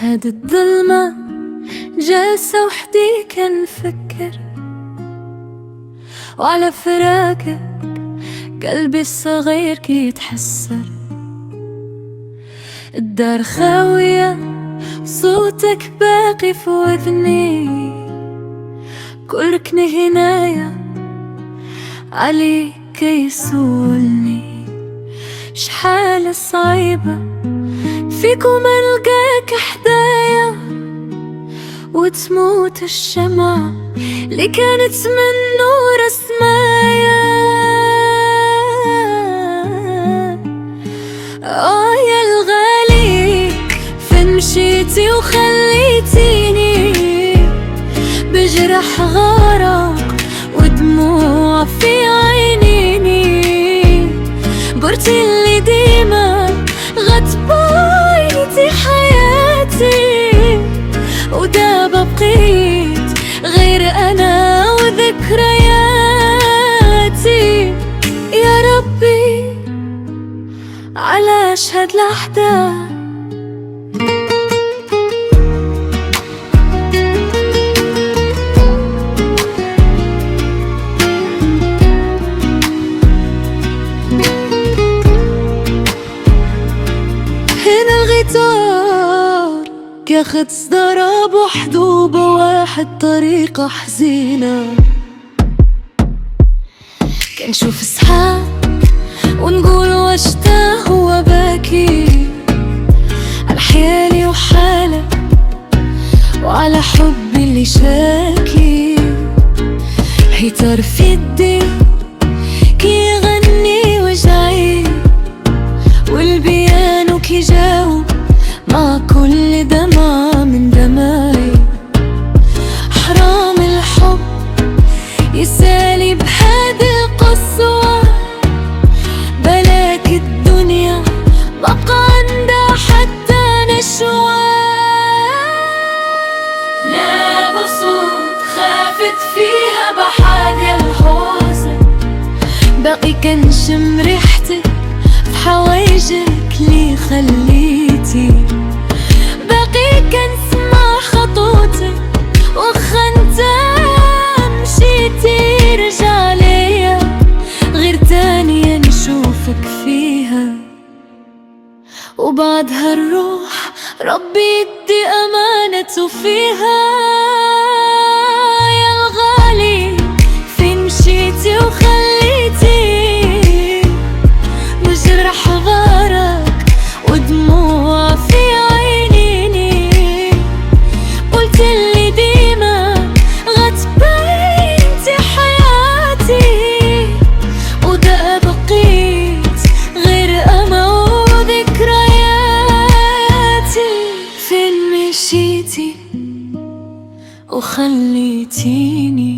هاد الظلمة جالسة وحدي كنفكر، وعلى فراقك قلبي الصغير كيتحسر. الدار خاوية صوتك باقي في وذني، كل ركن هنايا عليك يسولني. شحال صعيبة فيكم ألقاك حدايا، وتموت الشمعة اللي كانت من نور السمايا. يا الغالي فين مشيتي وخليتيني بجرح غرق ودموع في عينيني. برتي اللي ديما غتبايتي حياتي، ودابا بقيت غير أنا وذكرياتي. يا ربي علاش هاد الأحداث؟ هنا الغيتار ياخد صدارة بوحدو بواحد طريقة حزينة. كنشوف صحاب ونقول واش تا هو باكي على حيالي وحالة وعلى حبي اللي شاكي. هيتار في يدي كيغني وجعي، والبيانو كيجاوب مع كل دمعة من دمعي. حرام الحب يسالي بهاد القسوة، بلاك الدنيا بقى عندها حتى نشوة. لا بصوت خافت فيها بحاجة الحزن، باقي كنشم ريحتك في حوايجك لي خليتي. باقي كنسمع خطوتك وخا انت مشيتي. رجع ليا غير تانية نشوفك فيها، وبعدها الروح ربي يدي أمانته فيها. يا الغالي فين مشيتي وخليتي بجرح غارك ودموع في عينيني. قلت اللي ديما غتبينتي حياتي، ودا بقيت غير أنا وذكرياتي. فين مشيتي وخليتيني